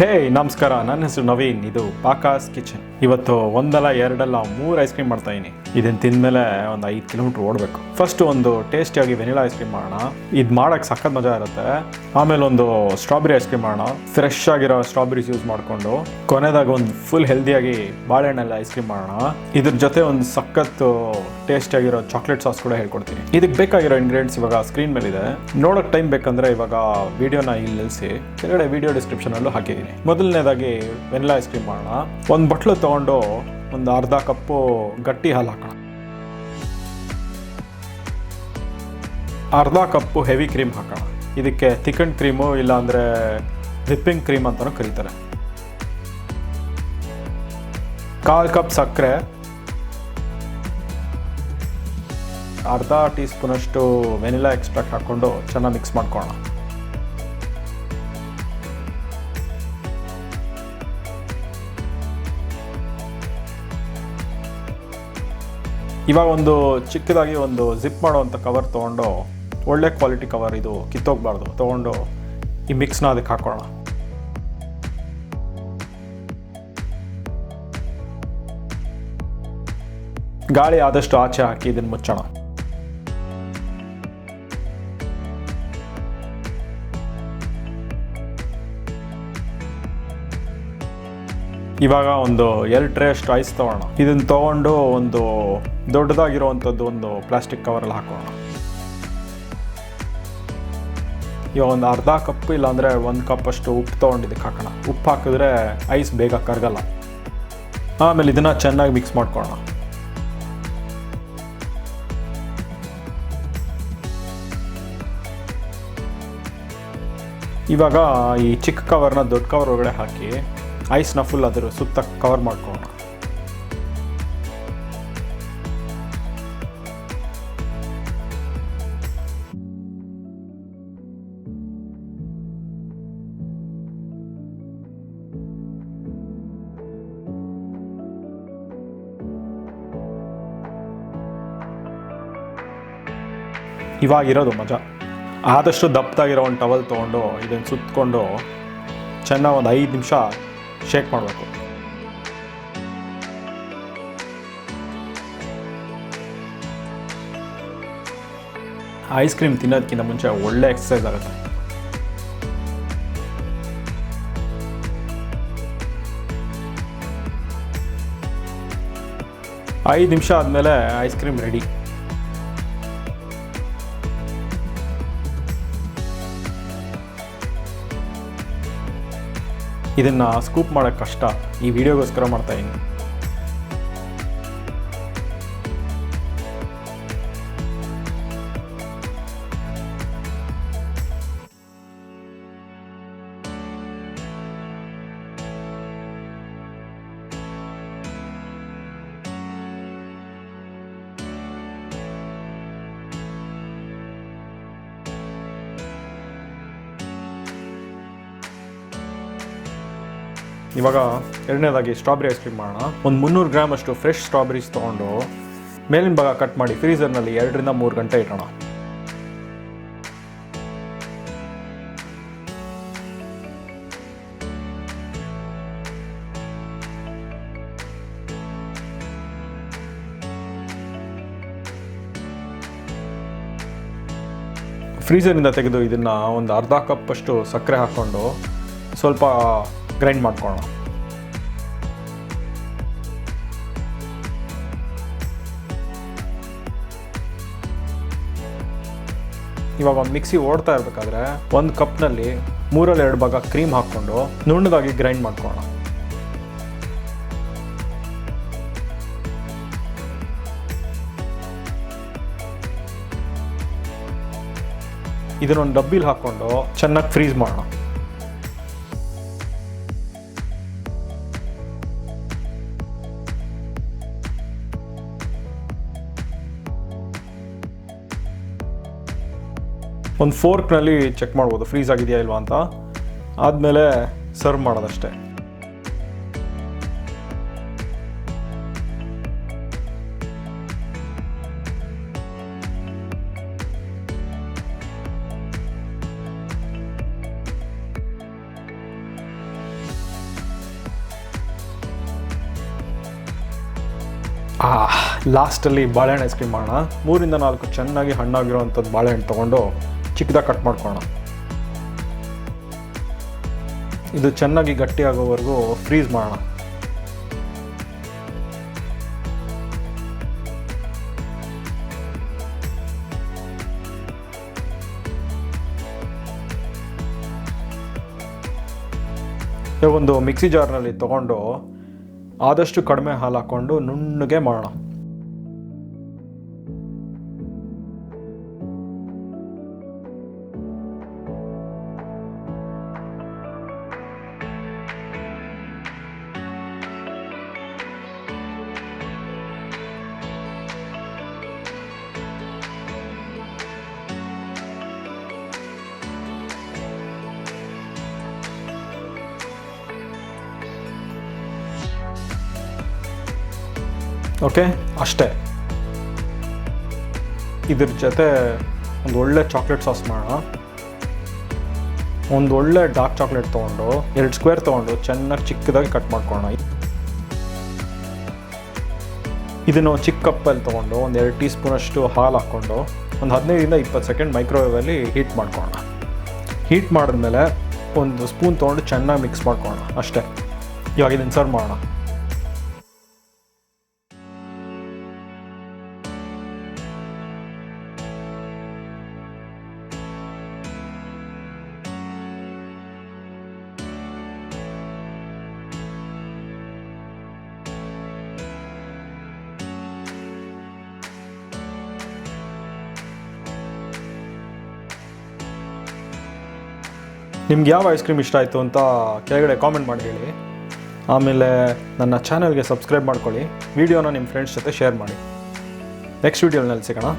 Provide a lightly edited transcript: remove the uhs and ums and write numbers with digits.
ಹೇ ನಮಸ್ಕಾರ, ನನ್ನ ಹೆಸರು ನವೀನ್. ಇದು ಪಾಕಾಸ್ ಕಿಚನ್. ಇವತ್ತು ಒಂದಲ್ಲ ಎರಡಲ್ಲ 3 ಐಸ್ ಕ್ರೀಮ್ ಮಾಡ್ತಾ ಇದೀನಿ. ಇದನ್ನ ತಿಂದ್ಮೇಲೆ ಒಂದು 5 ಕಿಲೋಮೀಟರ್ ಓಡಬೇಕು. ಫಸ್ಟ್ ಒಂದು ಟೇಸ್ಟಿಯಾಗಿ ವೆನಿಲಾ ಐಸ್ ಕ್ರೀಮ್ ಮಾಡೋಣ. ಇದು ಮಾಡೋಕ್ಕೆ ಸಖತ್ ಮಜಾ ಇರುತ್ತೆ. ಆಮೇಲೆ ಒಂದು ಸ್ಟ್ರಾಬೆರಿ ಐಸ್ ಕ್ರೀಮ್ ಮಾಡೋಣ. ಫ್ರೆಶ್ ಆಗಿರೋ ಸ್ಟ್ರಾಬೆರೀಸ್ ಯೂಸ್ ಮಾಡಿಕೊಂಡು. ಕೊನೆದಾಗ ಒಂದು ಫುಲ್ ಹೆಲ್ದಿಯಾಗಿ ಬಾಳೆಹಣ್ಣೆಲ್ಲ ಐಸ್ ಕ್ರೀಮ್ ಮಾಡೋಣ. ಇದ್ರ ಜೊತೆ ಒಂದು ಸಖತ್ ಟೇಸ್ಟಿಯಾಗಿರೋ ಚಾಕ್ಲೇಟ್ ಸಾಸ್ ಕೂಡ ಹೇಳ್ಕೊಡ್ತೀನಿ. ಇದಕ್ಕೆ ಬೇಕಾಗಿರೋ ಇಂಗ್ರೀಡಿಯೆಂಟ್ಸ್ ಇವಾಗ ಸ್ಕ್ರೀನ್ ಮೇಲೆ ಇದೆ. ನೋಡೋಕೆ ಟೈಮ್ ಬೇಕಂದ್ರೆ ಇವಾಗ ವಿಡಿಯೋನ ಇಲ್ಲಿ ನಿಲ್ಲಿಸಿ ಕೆಳಗಡೆ ವಿಡಿಯೋ ಡಿಸ್ಕ್ರಿಪ್ಷನ್ ಅಲ್ಲೂ ಹಾಕಿದ್ದೀನಿ. ಮೊದಲನೇದಾಗಿ ವೆನಿಲಾ ಐಸ್ ಕ್ರೀಮ್ ಮಾಡೋಣ. ಒಂದು ಬಟ್ಲು ತಗೊಂಡು ಒಂದು ಅರ್ಧ ಕಪ್ಪು ಗಟ್ಟಿ ಹಾಲು ಹಾಕೋಣ. ಅರ್ಧ ಕಪ್ಪು ಹೆವಿ ಕ್ರೀಮ್ ಹಾಕೋಣ. ಇದಕ್ಕೆ ಥಿಕಂಡ್ ಕ್ರೀಮು ಇಲ್ಲ ಅಂದರೆ ವಿಪ್ಪಿಂಗ್ ಕ್ರೀಮ್ ಅಂತಲೂ ಕರೀತಾರೆ. 1/4 ಕಪ್ ಸಕ್ಕರೆ, ಅರ್ಧ ಟೀ ಸ್ಪೂನಷ್ಟು ವೆನಿಲಾ ಎಕ್ಸ್ಟ್ರಾಕ್ಟ್ ಹಾಕ್ಕೊಂಡು ಚೆನ್ನಾಗಿ ಮಿಕ್ಸ್ ಮಾಡ್ಕೊಳ್ಳೋಣ. ಇವಾಗ ಒಂದು ಚಿಕ್ಕದಾಗಿ ಒಂದು ಜಿಪ್ ಮಾಡೋವಂಥ ಕವರ್ ತೊಗೊಂಡು, ಒಳ್ಳೆ ಕ್ವಾಲಿಟಿ ಕವರ್, ಇದು ಕಿತ್ತೋಗಬಾರ್ದು, ತೊಗೊಂಡು ಈ ಮಿಕ್ಸ್ನ ಅದಕ್ಕೆ ಹಾಕೋಣ. ಗಾಳಿ ಆದಷ್ಟು ಆಚೆ ಹಾಕಿ ಇದನ್ನು ಮುಚ್ಚೋಣ. ಇವಾಗ ಒಂದು 2 ಟ್ರೇ ಅಷ್ಟು ಐಸ್ ತೊಗೋಣ. ಇದನ್ನು ತೊಗೊಂಡು ಒಂದು ದೊಡ್ಡದಾಗಿರುವಂಥದ್ದು ಒಂದು ಪ್ಲಾಸ್ಟಿಕ್ ಕವರಲ್ಲಿ ಹಾಕೋಣ. ಇವಾಗ ಒಂದು ಅರ್ಧ ಕಪ್ ಇಲ್ಲಾಂದರೆ 1 ಕಪ್ ಅಷ್ಟು ಉಪ್ಪು ತೊಗೊಂಡು ಇದಕ್ಕೆ ಹಾಕೋಣ. ಉಪ್ಪು ಹಾಕಿದ್ರೆ ಐಸ್ ಬೇಗ ಕರಗಲ್ಲ. ಆಮೇಲೆ ಇದನ್ನು ಚೆನ್ನಾಗಿ ಮಿಕ್ಸ್ ಮಾಡ್ಕೊಳ್ಳೋಣ. ಇವಾಗ ಈ ಚಿಕ್ಕ ಕವರ್ನ ದೊಡ್ಡ ಕವರ್ ಒಳಗಡೆ ಹಾಕಿ ಐಸ್ನ ಫುಲ್ ಅದರ ಸುತ್ತ ಕವರ್ ಮಾಡ್ಕೊಳ್ಳೋಣ. ಇವಾಗಿರೋದು ಮಜಾ. ಆದಷ್ಟು ದಪ್ಪದಾಗಿರೋ ಒಂದು ಟವಲ್ ತೊಗೊಂಡು ಇದನ್ನು ಸುತ್ತಕೊಂಡು ಚೆನ್ನಾಗಿ ಒಂದು 5 ನಿಮಿಷ ಶೇಕ್ ಮಾಡಬೇಕು. ಐಸ್ ಕ್ರೀಮ್ ತಿನ್ನೋದಕ್ಕಿಂತ ಮುಂಚೆ ಒಳ್ಳೆ ಎಕ್ಸಸೈಸ್ ಆಗುತ್ತೆ. ಐದು ನಿಮಿಷ ಆದಮೇಲೆ ಐಸ್ ಕ್ರೀಮ್ ರೆಡಿ. ಇದನ್ನು ಸ್ಕೂಪ್ ಮಾಡೋಕ್ಕೆ ಕಷ್ಟ. ಈ ವಿಡಿಯೋಗೋಸ್ಕರ ಮಾಡ್ತಾಯಿದ್ದೀನಿ. ಇವಾಗ ಎರಡನೇದಾಗಿ ಸ್ಟ್ರಾಬೆರಿ ಐಸ್ ಕ್ರೀಮ್ ಮಾಡೋಣ. ಒಂದು 300 ಗ್ರಾಮ್ ಅಷ್ಟು ಫ್ರೆಶ್ ಸ್ಟ್ರಾಬೆರೀಸ್ ತೊಗೊಂಡು ಮೇಲಿನ ಭಾಗ ಕಟ್ ಮಾಡಿ ಫ್ರೀಸರ್ನಲ್ಲಿ 2 ರಿಂದ 3 ಗಂಟೆ ಇಡೋಣ. ಫ್ರೀಸರಿಂದ ತೆಗೆದು ಇದನ್ನು ಒಂದು ಅರ್ಧ ಕಪ್ ಅಷ್ಟು ಸಕ್ಕರೆ ಹಾಕ್ಕೊಂಡು ಸ್ವಲ್ಪ ಗ್ರೈಂಡ್ ಮಾಡ್ಕೊಳ್ಳೋಣ. ಇವಾಗ ಒಂದು ಮಿಕ್ಸಿ ಓಡ್ತಾ ಇರಬೇಕಾದ್ರೆ 1 ಕಪ್ನಲ್ಲಿ 3/2 ಭಾಗ ಕ್ರೀಮ್ ಹಾಕ್ಕೊಂಡು ನುಣ್ಣದಾಗಿ ಗ್ರೈಂಡ್ ಮಾಡ್ಕೊಳ್ಳೋಣ. ಇದನ್ನೊಂದು ಡಬ್ಬಿಲಿ ಹಾಕ್ಕೊಂಡು ಚೆನ್ನಾಗಿ ಫ್ರೀಸ್ ಮಾಡೋಣ. ಒಂದು ಫೋರ್ಕ್ನಲ್ಲಿ ಚೆಕ್ ಮಾಡ್ಬೋದು ಫ್ರೀಸ್ ಆಗಿದೆಯಾ ಇಲ್ವಾ ಅಂತ. ಆದಮೇಲೆ ಸರ್ವ್ ಮಾಡೋದಷ್ಟೇ. ಲಾಸ್ಟಲ್ಲಿ ಬಾಳೆಹಣ್ಣು ಐಸ್ ಕ್ರೀಮ್ ಮಾಡೋಣ. 3-4 ಚೆನ್ನಾಗಿ ಹಣ್ಣಾಗಿರೋವಂಥದ್ದು ಬಾಳೆಹಣ್ಣು ತೊಗೊಂಡು ಚಿಕ್ಕದಾಗಿ ಕಟ್ ಮಾಡ್ಕೊಳ್ಳೋಣ. ಇದು ಚೆನ್ನಾಗಿ ಗಟ್ಟಿಯಾಗೋವರೆಗೂ ಫ್ರೀಸ್ ಮಾಡೋಣ. ಒಂದು ಮಿಕ್ಸಿ ಜಾರ್ನಲ್ಲಿ ತೊಗೊಂಡು ಆದಷ್ಟು ಕಡಿಮೆ ಹಾಲು ಹಾಕ್ಕೊಂಡು ನುಣ್ಣಗೆ ಮಾಡೋಣ. ಓಕೆ, ಅಷ್ಟೇ. ಇದ್ರ ಜೊತೆ ಒಂದು ಒಳ್ಳೆ ಚಾಕ್ಲೇಟ್ ಸಾಸ್ ಮಾಡೋಣ. ಒಂದು ಒಳ್ಳೆ ಡಾರ್ಕ್ ಚಾಕ್ಲೇಟ್ ತೊಗೊಂಡು 2 ಸ್ಕ್ವೇರ್ ತೊಗೊಂಡು ಚೆನ್ನಾಗಿ ಚಿಕ್ಕದಾಗಿ ಕಟ್ ಮಾಡ್ಕೊಳ್ಳೋಣ. ಇದನ್ನು ಚಿಕ್ಕ ಕಪ್ಪಲ್ಲಿ ತೊಗೊಂಡು ಒಂದು 2 ಟೀ ಸ್ಪೂನಷ್ಟು ಹಾಲು ಹಾಕ್ಕೊಂಡು ಒಂದು 15-20 ಸೆಕೆಂಡ್ ಮೈಕ್ರೋವೇವಲ್ಲಿ ಹೀಟ್ ಮಾಡ್ಕೊಳ್ಳೋಣ. ಹೀಟ್ ಮಾಡಿದ್ಮೇಲೆ ಒಂದು ಸ್ಪೂನ್ ತೊಗೊಂಡು ಚೆನ್ನಾಗಿ ಮಿಕ್ಸ್ ಮಾಡ್ಕೊಳ್ಳೋಣ. ಅಷ್ಟೇ. ಇವಾಗ ಇದನ್ನು ಸರ್ವ್ ಮಾಡೋಣ. ನಿಮ್ಗೆ ಯಾವ ಐಸ್ ಕ್ರೀಮ್ ಇಷ್ಟ ಆಯಿತು ಅಂತ ಕೆಳಗಡೆ ಕಾಮೆಂಟ್ ಮಾಡಿ ಹೇಳಿ. ಆಮೇಲೆ ನನ್ನ ಚಾನಲ್ಗೆ ಸಬ್ಸ್ಕ್ರೈಬ್ ಮಾಡ್ಕೊಳ್ಳಿ. ವಿಡಿಯೋನ ನಿಮ್ಮ ಫ್ರೆಂಡ್ಸ್ ಜೊತೆ ಶೇರ್ ಮಾಡಿ. ನೆಕ್ಸ್ಟ್ ವಿಡಿಯೋನಲ್ಲಿ ಸಿಗೋಣ.